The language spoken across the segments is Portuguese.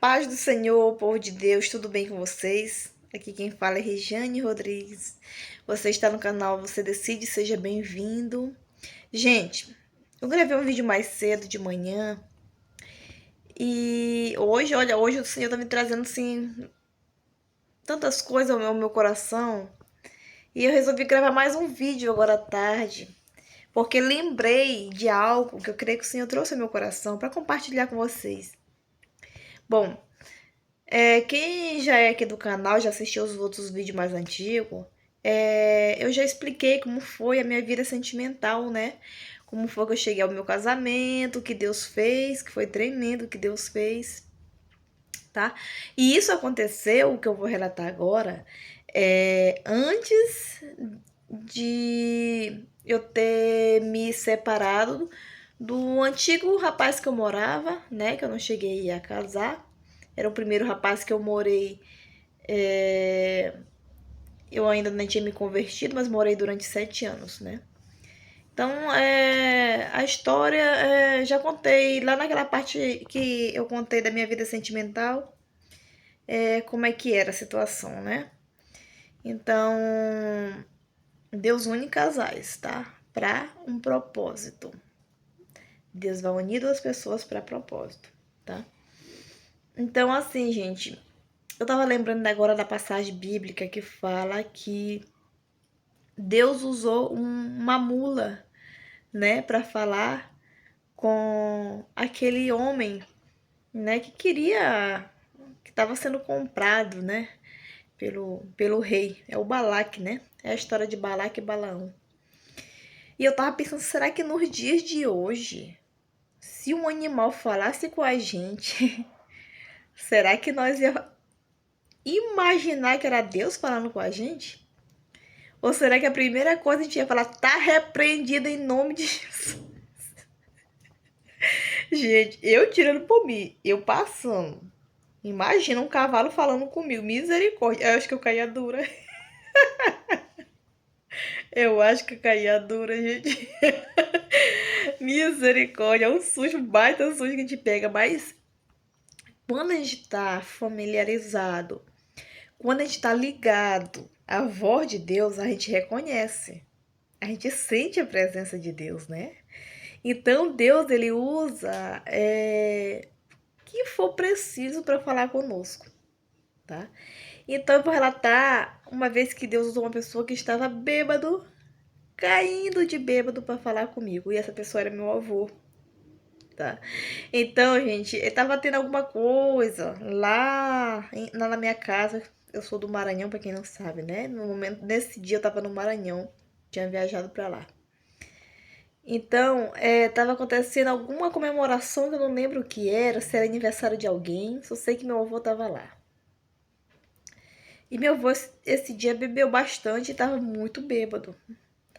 Paz do Senhor, povo de Deus, tudo bem com vocês? Aqui quem fala é Regiane Rodrigues. Você está no canal Você Decide, seja bem-vindo. Gente, eu gravei um vídeo mais cedo de manhã e hoje o Senhor tá me trazendo assim tantas coisas ao meu coração e eu resolvi gravar mais um vídeo agora à tarde, porque lembrei de algo que eu creio que o Senhor trouxe ao meu coração para compartilhar com vocês. Bom, quem já é aqui do canal, já assistiu os outros vídeos mais antigos, eu já expliquei como foi a minha vida sentimental, né? Como foi que eu cheguei ao meu casamento, o que Deus fez, que foi tremendo o que Deus fez, tá? E isso aconteceu, o que eu vou relatar agora, antes de eu ter me separado do antigo rapaz que eu morava, né? Que eu não cheguei a casar. Era o primeiro rapaz que eu morei. é, Eu ainda não tinha me convertido, mas morei durante 7 anos, né? Então, a história já contei lá naquela parte que eu contei da minha vida sentimental, como é que era a situação, né? Então, Deus une casais, tá? Para um propósito. Deus vai unir duas pessoas para propósito, tá? Então, assim, gente, eu tava lembrando agora da passagem bíblica que fala que Deus usou uma mula, né, para falar com aquele homem, né, que estava sendo comprado, né, pelo rei. É o Balaque, né? É a história de Balaque e Balaão. E eu tava pensando, será que nos dias de hoje, se um animal falasse com a gente, será que nós ia imaginar que era Deus falando com a gente? Ou será que a primeira coisa a gente ia falar, tá repreendido em nome de Jesus? Gente, eu tirando por mim, eu passando. Imagina um cavalo falando comigo, misericórdia. Eu acho que eu caía dura. Eu acho que eu caía dura, gente. Misericórdia, é um susto, baita susto que a gente pega. Mas quando a gente tá familiarizado, quando a gente tá ligado à voz de Deus, a gente reconhece. A gente sente a presença de Deus, né? Então Deus ele usa que for preciso para falar conosco, tá? Então eu vou relatar uma vez que Deus usou uma pessoa que estava bêbado, caindo de bêbado para falar comigo, e essa pessoa era meu avô, tá? Então, gente, eu tava tendo alguma coisa lá na minha casa. Eu sou do Maranhão, para quem não sabe, né? No momento, nesse dia eu tava no Maranhão, tinha viajado para lá. Então, tava acontecendo alguma comemoração que eu não lembro o que era, se era aniversário de alguém, só sei que meu avô tava lá. E meu avô esse dia bebeu bastante e tava muito bêbado,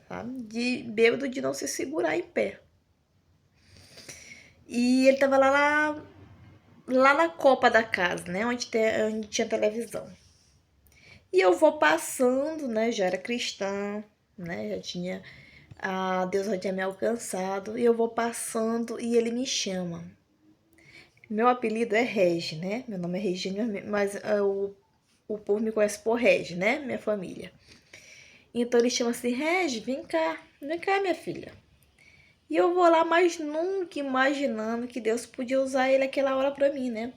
tá? Bêbado de não se segurar em pé. E ele tava lá na copa da casa, né? Onde tinha televisão. E eu vou passando, né? Já era cristã, né? Já tinha. Deus já tinha me alcançado. E eu vou passando e ele me chama. Meu apelido é Regi, né? Meu nome é Regina, mas o povo me conhece por Regi, né? Minha família. Então ele chama assim, Regi, vem cá, minha filha. E eu vou lá, mas nunca imaginando que Deus podia usar ele aquela hora pra mim, né?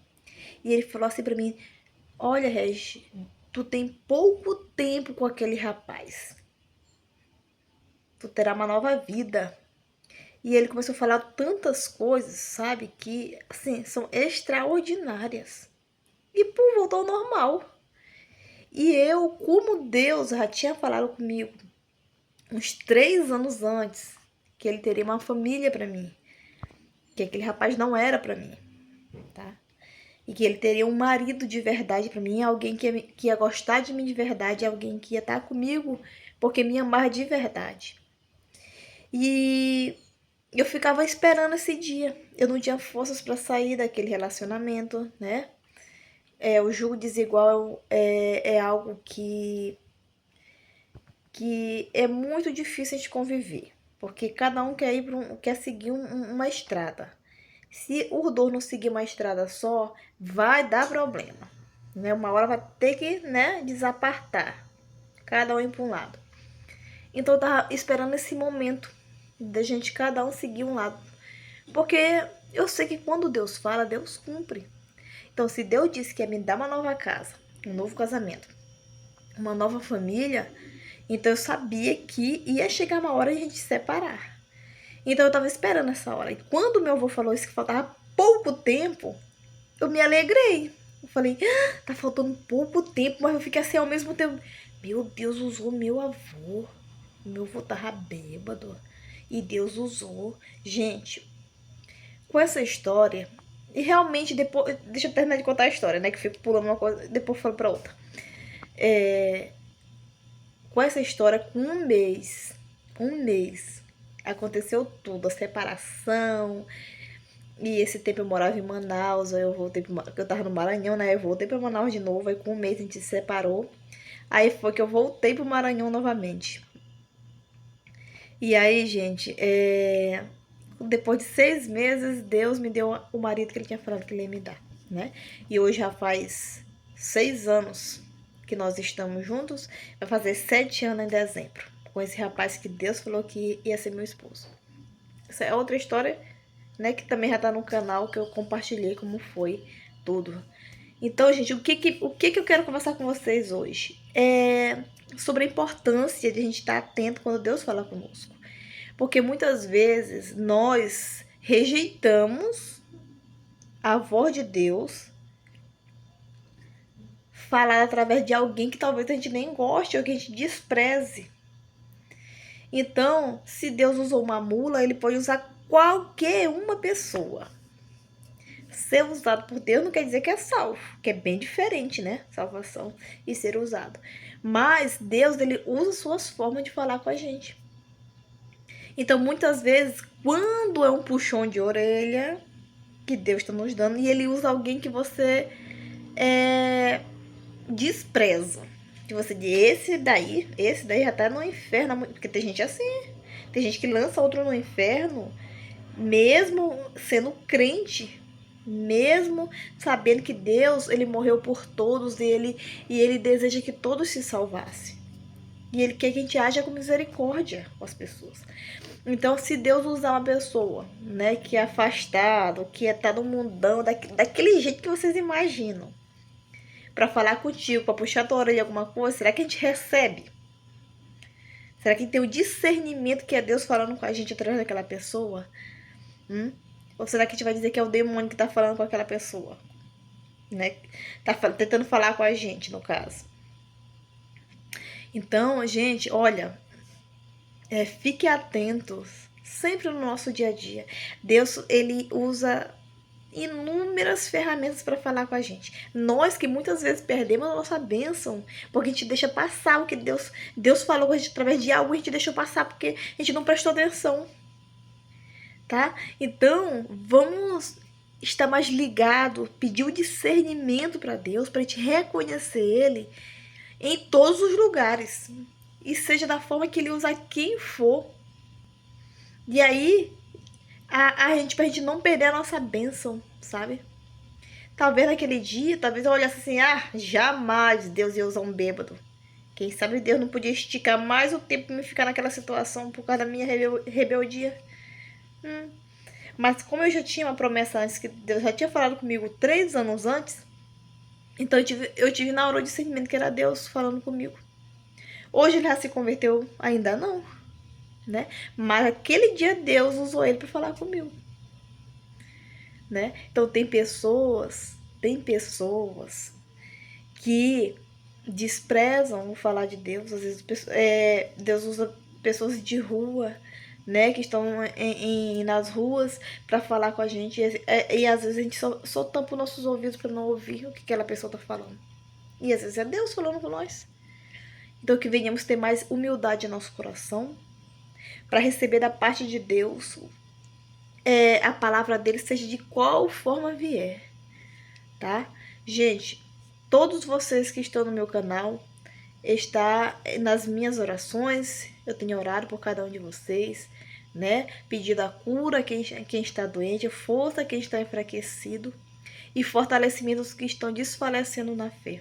E ele falou assim pra mim, olha, Regi, tu tem pouco tempo com aquele rapaz. Tu terá uma nova vida. E ele começou a falar tantas coisas, sabe? Que, assim, são extraordinárias. E pô, voltou ao normal. E eu, como Deus já tinha falado comigo uns 3 anos antes, que ele teria uma família para mim, que aquele rapaz não era para mim, tá? E que ele teria um marido de verdade para mim, alguém que ia gostar de mim de verdade, alguém que ia estar comigo porque me amava de verdade. E eu ficava esperando esse dia. Eu não tinha forças para sair daquele relacionamento, né? O julgo desigual é algo que é muito difícil de conviver, porque cada um quer seguir uma estrada. Se os dois não seguir uma estrada só, vai dar problema, né? Uma hora vai ter que, né, desapartar, cada um ir para um lado. Então eu tava esperando esse momento da gente cada um seguir um lado, porque eu sei que quando Deus fala, Deus cumpre. Então, se Deus disse que ia me dar uma nova casa, um novo casamento, uma nova família, então eu sabia que ia chegar uma hora de a gente se separar. Então eu tava esperando essa hora. E quando meu avô falou isso, que faltava pouco tempo, eu me alegrei. Eu falei, ah, tá faltando pouco tempo, mas eu fiquei assim ao mesmo tempo. Meu Deus, usou meu avô. Meu avô tava bêbado. E Deus usou. Gente, com essa história, e realmente depois. Deixa eu terminar de contar a história, né? Que eu fico pulando uma coisa, depois eu falo pra outra. Com essa história, com um mês, aconteceu tudo, a separação. E esse tempo eu morava em Manaus, aí eu voltei eu tava no Maranhão, né? Eu voltei pra Manaus de novo, aí com um mês a gente se separou. Aí foi que eu voltei pro Maranhão novamente. E aí, gente, depois de 6 meses, Deus me deu o marido que ele tinha falado que ele ia me dar, né? E hoje já faz 6 anos que nós estamos juntos. Vai fazer 7 anos em dezembro. Com esse rapaz que Deus falou que ia ser meu esposo. Essa é outra história, né? Que também já tá no canal, que eu compartilhei como foi tudo. Então, gente, o que eu quero conversar com vocês hoje? É sobre a importância de a gente estar atento quando Deus fala conosco. Porque muitas vezes nós rejeitamos a voz de Deus falada através de alguém que talvez a gente nem goste ou que a gente despreze. Então, se Deus usou uma mula, ele pode usar qualquer uma pessoa. Ser usado por Deus não quer dizer que é salvo, que é bem diferente, né? Salvação e ser usado. Mas Deus, ele usa suas formas de falar com a gente. Então, muitas vezes, quando é um puxão de orelha que Deus está nos dando, e ele usa alguém que você despreza. Que você diz, esse daí já tá no inferno. Porque tem gente assim. Tem gente que lança outro no inferno, mesmo sendo crente, mesmo sabendo que Deus, ele morreu por todos, e ele deseja que todos se salvassem. E ele quer que a gente haja com misericórdia com as pessoas. Então, se Deus usar uma pessoa, né, que é afastado, que tá no mundão, daquele jeito que vocês imaginam, para falar contigo, para puxar a tua orelha alguma coisa, será que a gente recebe? Será que tem o discernimento que é Deus falando com a gente através daquela pessoa? Ou será que a gente vai dizer que é o demônio que tá falando com aquela pessoa? Né? Tá tentando falar com a gente, no caso. Então, gente, olha, fique atentos sempre no nosso dia a dia. Deus, ele usa inúmeras ferramentas para falar com a gente. Nós que muitas vezes perdemos a nossa bênção, porque a gente deixa passar o que Deus falou com a gente através de algo, a gente deixou passar porque a gente não prestou atenção. Tá? Então, vamos estar mais ligado, pedir o discernimento para Deus, para a gente reconhecer Ele em todos os lugares. E seja da forma que Ele usar quem for. E aí, pra gente não perder a nossa bênção, sabe? Talvez naquele dia, talvez eu olhasse assim, jamais Deus ia usar um bêbado. Quem sabe Deus não podia esticar mais o tempo pra me ficar naquela situação por causa da minha rebeldia. Mas como eu já tinha uma promessa antes, que Deus já tinha falado comigo 3 anos antes, então eu tive na hora o discernimento que era Deus falando comigo. Hoje ele já se converteu? Ainda não, né? Mas aquele dia Deus usou ele para falar comigo, né? Então tem pessoas que desprezam o falar de Deus. Às vezes Deus usa pessoas de rua, né, que estão nas ruas para falar com a gente, e às vezes a gente só tampa os nossos ouvidos para não ouvir o que aquela pessoa tá falando. E às vezes é Deus falando com nós. Então que venhamos ter mais humildade em nosso coração para receber da parte de Deus a palavra dele, seja de qual forma vier, tá? Gente, todos vocês que estão no meu canal, está nas minhas orações, eu tenho orado por cada um de vocês, né? Pedindo a cura a quem está doente, força a quem está enfraquecido e fortalecimento dos que estão desfalecendo na fé.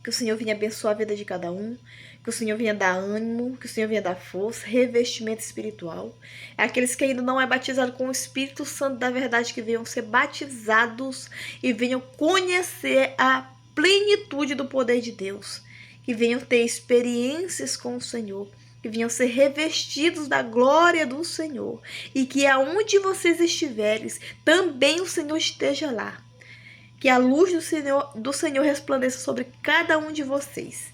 Que o Senhor venha abençoar a vida de cada um, que o Senhor venha dar ânimo, que o Senhor venha dar força, revestimento espiritual. Aqueles que ainda não é batizado com o Espírito Santo da verdade, que venham ser batizados e venham conhecer a plenitude do poder de Deus, que venham ter experiências com o Senhor, que venham ser revestidos da glória do Senhor e que aonde vocês estiveres, também o Senhor esteja lá. Que a luz do Senhor resplandeça sobre cada um de vocês.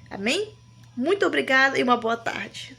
Amém? Muito obrigada e uma boa tarde.